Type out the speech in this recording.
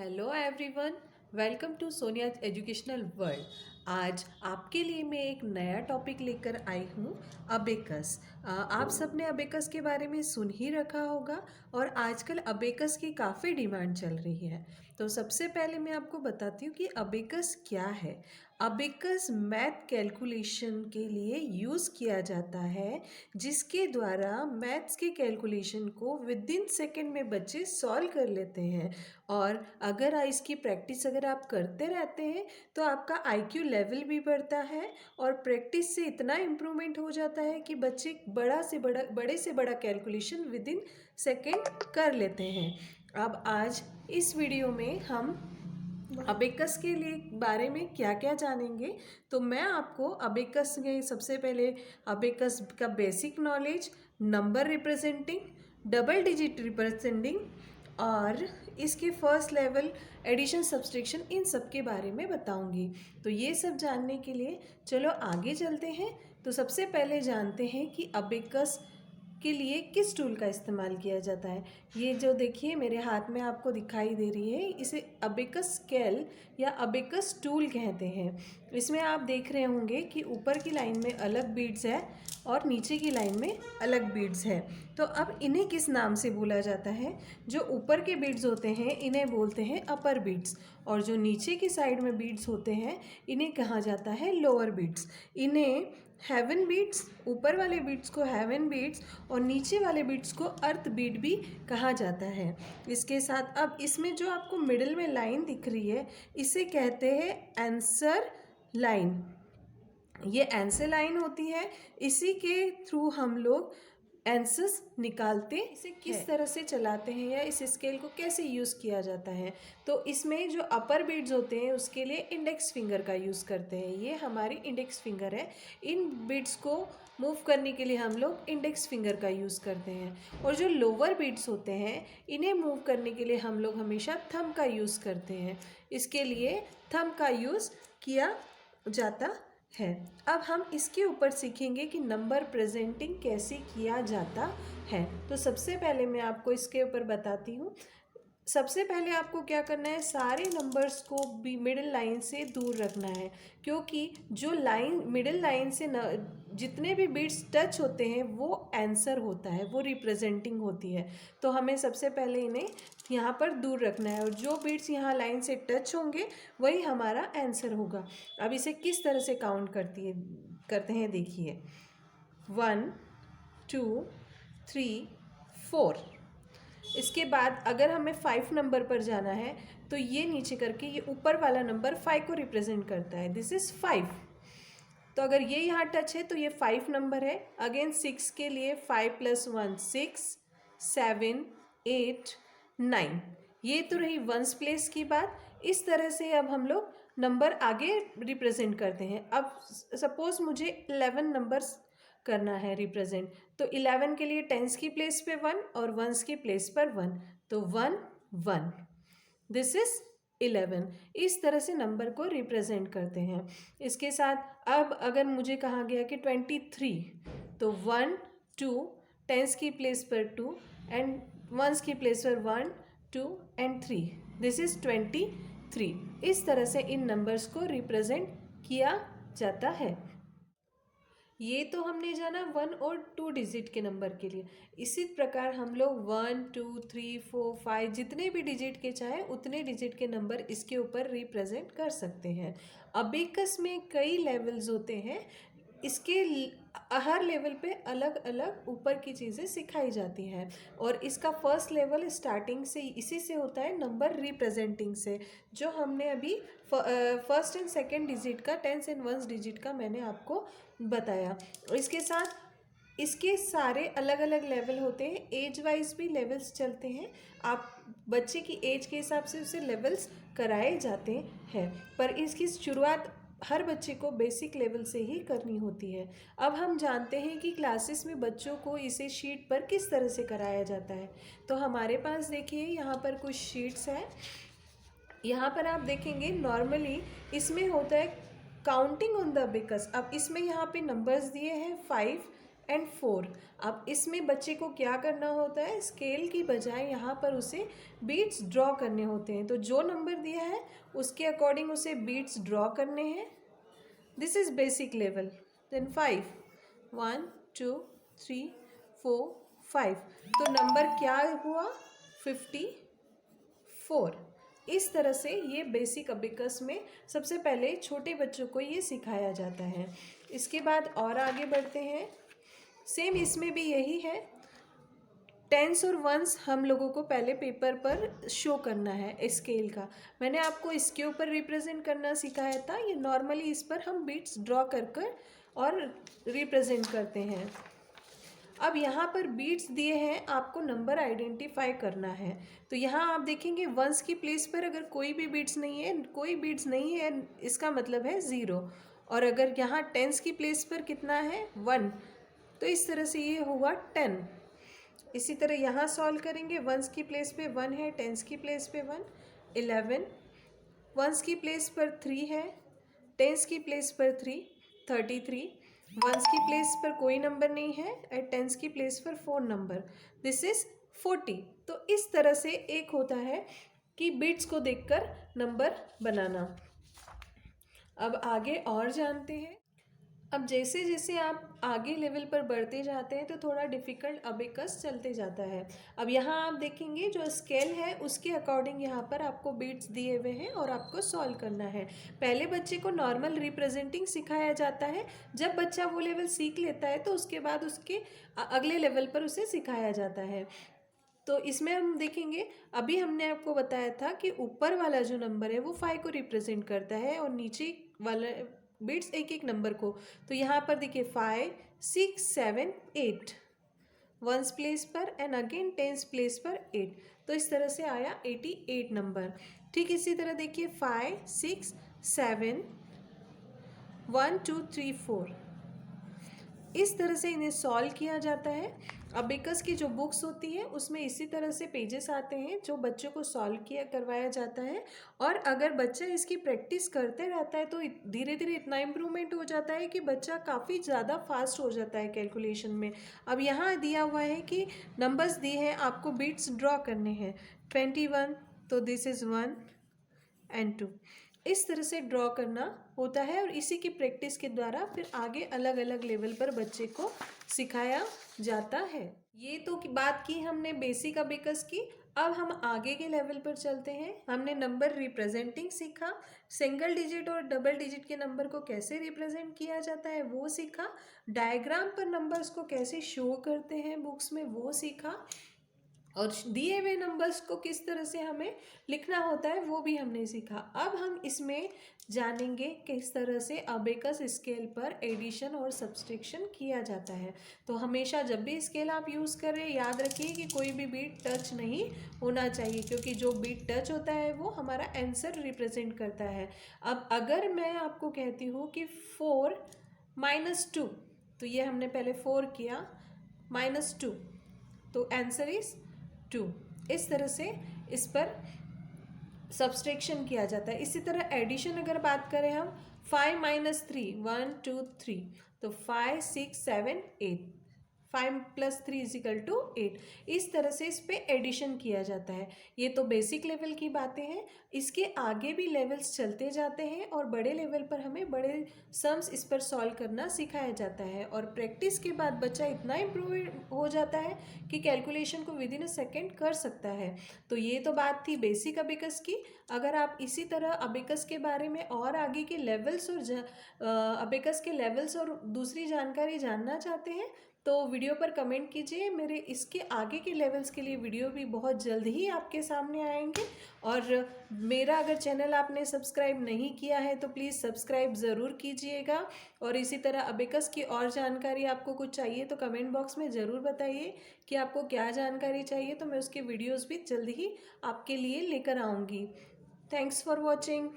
Hello everyone, welcome to Sonia educational world. आज आपके लिए मैं एक नया टॉपिक लेकर आई हूँ, अबेकस। आप सबने अबेकस के बारे में सुन ही रखा होगा और आजकल अबेकस की काफ़ी डिमांड चल रही है। तो सबसे पहले मैं आपको बताती हूँ कि अबेकस क्या है। अबेकस मैथ कैलकुलेशन के लिए यूज़ किया जाता है, जिसके द्वारा मैथ्स के कैलकुलेशन को विद इन सेकेंड में बच्चे सॉल्व कर लेते हैं। और अगर इसकी प्रैक्टिस अगर आप करते रहते हैं तो आपका आईक्यू लेवल भी बढ़ता है और प्रैक्टिस से इतना इम्प्रूवमेंट हो जाता है कि बच्चे बड़े से बड़ा कैलकुलेशन विद इन सेकेंड कर लेते हैं। अब आज इस वीडियो में हम अबेकस के लिए बारे में क्या क्या जानेंगे। तो मैं आपको अबेकस में सबसे पहले अबेकस का basic knowledge, number representing, double digit representing और इसके फर्स्ट लेवल एडिशन सब्सट्रैक्शन, इन सब के बारे में बताऊंगी। तो ये सब जानने के लिए चलो आगे चलते हैं। तो सबसे पहले जानते हैं कि अबेकस के लिए किस टूल का इस्तेमाल किया जाता है। ये जो देखिए मेरे हाथ में आपको दिखाई दे रही है, इसे अबेकस स्केल या अबेकस टूल कहते हैं। इसमें आप देख रहे होंगे कि ऊपर की लाइन में अलग बीड्स है और नीचे की लाइन में अलग बीड्स है। तो अब इन्हें किस नाम से बोला जाता है? जो ऊपर के बीड्स होते हैं इन्हें बोलते हैं अपर बीड्स, और जो नीचे की साइड में बीड्स होते हैं इन्हें कहा जाता है लोअर बीड्स। इन्हें हेवन बीड्स, ऊपर वाले बीड्स को हेवन बीड्स और नीचे वाले बीड्स को अर्थ बीड भी कहा जाता है। इसके साथ अब इसमें जो आपको मिडिल में लाइन दिख रही है इसे कहते हैं आंसर लाइन। ये आंसर लाइन होती है, इसी के थ्रू हम लोग आंसर्स निकालते। इसे किस तरह से चलाते हैं या इस स्केल को कैसे यूज़ किया जाता है, तो इसमें जो अपर बीड्स होते हैं उसके लिए इंडेक्स फिंगर का यूज़ करते हैं। ये हमारी इंडेक्स फिंगर है। इन बीड्स को मूव करने के लिए हम लोग इंडेक्स फिंगर का यूज़ करते हैं। और जो लोअर बीड्स होते हैं इन्हें मूव करने के लिए हम लोग हमेशा थंब का यूज़ करते हैं। इसके लिए थंब का यूज़ किया जाता है। अब हम इसके ऊपर सीखेंगे कि नंबर प्रेजेंटिंग कैसे किया जाता है। तो सबसे पहले मैं आपको इसके ऊपर बताती हूँ। सबसे पहले आपको क्या करना है, सारे नंबर्स को भी मिडिल लाइन से दूर रखना है, क्योंकि जो लाइन मिडिल लाइन से जितने भी बीट्स टच होते हैं वो आंसर होता है, वो रिप्रेजेंटिंग होती है। तो हमें सबसे पहले इन्हें यहाँ पर दूर रखना है और जो बीट्स यहाँ लाइन से टच होंगे वही हमारा आंसर होगा। अब इसे किस तरह से काउंट करते हैं देखिए, 1 2 3 4। इसके बाद अगर हमें 5 नंबर पर जाना है तो ये नीचे करके ये ऊपर वाला नंबर 5 को रिप्रेजेंट करता है, दिस इज़ 5। तो अगर ये यहाँ टच है तो ये 5 नंबर है। अगेन 6 के लिए 5 + 1 6, 7 8 9। ये तो रही वंस प्लेस की बात। इस तरह से अब हम लोग नंबर आगे रिप्रेजेंट करते हैं। अब सपोज मुझे 11 नंबर्स करना है रिप्रेजेंट, तो 11 के लिए टेंस की प्लेस पे 1 और वंस की प्लेस पर 1, तो 1 1, दिस इज 11। इस तरह से नंबर को रिप्रेजेंट करते हैं। इसके साथ अब अगर मुझे कहा गया कि 23, तो 1 2, टेंस की प्लेस पर 2 एंड वंस की प्लेस पर 1 2 एंड 3, दिस इज 23। इस तरह से इन नंबर्स को रिप्रेजेंट किया जाता है। ये तो हमने जाना 1 और 2 डिजिट के नंबर के लिए। इसी प्रकार हम लोग 1 2 3 4 5 जितने भी डिजिट के चाहे उतने डिजिट के नंबर इसके ऊपर रिप्रेजेंट कर सकते हैं। अबेकस में कई लेवल्स होते हैं, इसके हर लेवल पे अलग अलग ऊपर की चीज़ें सिखाई जाती हैं। और इसका फर्स्ट लेवल स्टार्टिंग से इसी से होता है, नंबर रिप्रेजेंटिंग से, जो हमने अभी फर्स्ट एंड सेकंड डिजिट का, टेंस एंड वंस डिजिट का मैंने आपको बताया। इसके साथ इसके सारे अलग अलग लेवल होते हैं, एज वाइज भी लेवल्स चलते हैं। आप बच्चे की एज के हिसाब से उसे लेवल्स कराए जाते हैं, पर इसकी शुरुआत हर बच्चे को बेसिक लेवल से ही करनी होती है। अब हम जानते हैं कि क्लासेस में बच्चों को इसे शीट पर किस तरह से कराया जाता है। तो हमारे पास देखिए यहाँ पर कुछ शीट्स हैं। यहाँ पर आप देखेंगे नॉर्मली इसमें होता है काउंटिंग ऑन द अबेकस। अब इसमें यहाँ पे नंबर्स दिए हैं 5 एंड 4। अब इसमें बच्चे को क्या करना होता है, स्केल की बजाय यहाँ पर उसे बीट्स ड्रॉ करने होते हैं। तो जो नंबर दिया है उसके अकॉर्डिंग उसे बीट्स ड्रॉ करने हैं। This is basic level. Then 5, 1 2 3 4 5। तो नंबर क्या हुआ, 54। इस तरह से ये बेसिक अबेकस में सबसे पहले छोटे बच्चों को ये सिखाया जाता है। इसके बाद और आगे बढ़ते हैं। सेम इसमें भी यही है, टेंस और वंस हम लोगों को पहले पेपर पर शो करना है स्केल का। मैंने आपको इसके ऊपर रिप्रेजेंट करना सिखाया था। ये नॉर्मली इस पर हम बीट्स ड्रॉ कर कर और रिप्रेजेंट करते हैं। अब यहाँ पर बीट्स दिए हैं, आपको नंबर आइडेंटिफाई करना है। तो यहाँ आप देखेंगे वंस की प्लेस पर अगर कोई भी बीट्स नहीं है, कोई बीट्स नहीं है, इसका मतलब है 0। और अगर यहाँ टेंस की प्लेस पर कितना है, 1, तो इस तरह से ये हुआ 10। इसी तरह यहाँ सॉल्व करेंगे, वंस की प्लेस पे 1 है, टेंस की प्लेस पे 1, 11। वंस की प्लेस पर 3 है, टेंस की प्लेस पर 3, 33। वंस की प्लेस पर कोई नंबर नहीं है एंड टेंस की प्लेस पर 4 नंबर, दिस इज 40। तो इस तरह से एक होता है कि बिट्स को देखकर नंबर बनाना। अब आगे और जानते हैं। अब जैसे जैसे आप आगे लेवल पर बढ़ते जाते हैं तो थोड़ा डिफ़िकल्ट अबेकस चलते जाता है। अब यहाँ आप देखेंगे जो स्केल है उसके अकॉर्डिंग यहाँ पर आपको बीट्स दिए हुए हैं और आपको सॉल्व करना है। पहले बच्चे को नॉर्मल रिप्रेजेंटिंग सिखाया जाता है। जब बच्चा वो लेवल सीख लेता है तो उसके बाद उसके अगले लेवल पर उसे सिखाया जाता है। तो इसमें हम देखेंगे, अभी हमने आपको बताया था कि ऊपर वाला जो नंबर है वो 5 को रिप्रेजेंट करता है और नीचे वाला बिट्स एक एक नंबर को। तो यहाँ पर देखिए 5 6 7 8 वंस प्लेस पर एंड अगेन टेंस प्लेस पर 8। तो इस तरह से आया 88 नंबर। ठीक इसी तरह देखिए 5 6 7 1 2 3 4। इस तरह से इन्हें सॉल्व किया जाता है। अबेकस की जो बुक्स होती है उसमें इसी तरह से पेजेस आते हैं जो बच्चों को सॉल्व किया करवाया जाता है। और अगर बच्चा इसकी प्रैक्टिस करते रहता है तो धीरे धीरे इतना इम्प्रूवमेंट हो जाता है कि बच्चा काफ़ी ज़्यादा फास्ट हो जाता है कैलकुलेशन में। अब यहाँ दिया हुआ है कि नंबर्स दिए हैं, आपको बीट्स ड्रॉ करने हैं। 21, तो दिस इज़ 1 एंड 2। इस तरह से ड्रॉ करना होता है और इसी की प्रैक्टिस के द्वारा फिर आगे अलग अलग लेवल पर बच्चे को सिखाया जाता है। ये तो बात की हमने बेसिक अबेकस की। अब हम आगे के लेवल पर चलते हैं। हमने नंबर रिप्रेजेंटिंग सीखा, सिंगल डिजिट और डबल डिजिट के नंबर को कैसे रिप्रेजेंट किया जाता है वो सीखा, डायग्राम पर नंबर्स को कैसे शो करते हैं बुक्स में वो सीखा, और दिए हुए नंबर्स को किस तरह से हमें लिखना होता है वो भी हमने सीखा। अब हम इसमें जानेंगे किस तरह से अबेकस स्केल पर एडिशन और सब्सट्रैक्शन किया जाता है। तो हमेशा जब भी स्केल आप यूज़ करें याद रखिए कि कोई भी बीट टच नहीं होना चाहिए, क्योंकि जो बीट टच होता है वो हमारा आंसर रिप्रेजेंट करता है। अब अगर मैं आपको कहती हूँ कि 4 - 2, तो ये हमने पहले 4 किया, -2, तो आंसर इज 2। इस तरह से इस पर सब्सट्रैक्शन किया जाता है। इसी तरह एडिशन अगर बात करें हम, 5 - 3, 1 2 3, तो 5 6 7 8, 5 + 3 = 8। इस तरह से इस पे एडिशन किया जाता है। ये तो बेसिक लेवल की बातें हैं। इसके आगे भी लेवल्स चलते जाते हैं और बड़े लेवल पर हमें बड़े सम्स इस पर सॉल्व करना सिखाया जाता है। और प्रैक्टिस के बाद बच्चा इतना इम्प्रूव हो जाता है कि कैलकुलेशन को विदिन अ सेकेंड कर सकता है। तो ये तो बात थी बेसिक अबेकस की। अगर आप इसी तरह अबेकस के बारे में और आगे के लेवल्स और अबेकस के लेवल्स और दूसरी जानकारी जानना चाहते हैं तो वीडियो पर कमेंट कीजिए। मेरे इसके आगे के लेवल्स के लिए वीडियो भी बहुत जल्द ही आपके सामने आएंगे। और मेरा अगर चैनल आपने सब्सक्राइब नहीं किया है तो प्लीज़ सब्सक्राइब ज़रूर कीजिएगा। और इसी तरह अबेकस की और जानकारी आपको कुछ चाहिए तो कमेंट बॉक्स में ज़रूर बताइए कि आपको क्या जानकारी चाहिए, तो मैं उसके वीडियोज़ भी जल्द ही आपके लिए लेकर आऊँगी। Thanks for watching.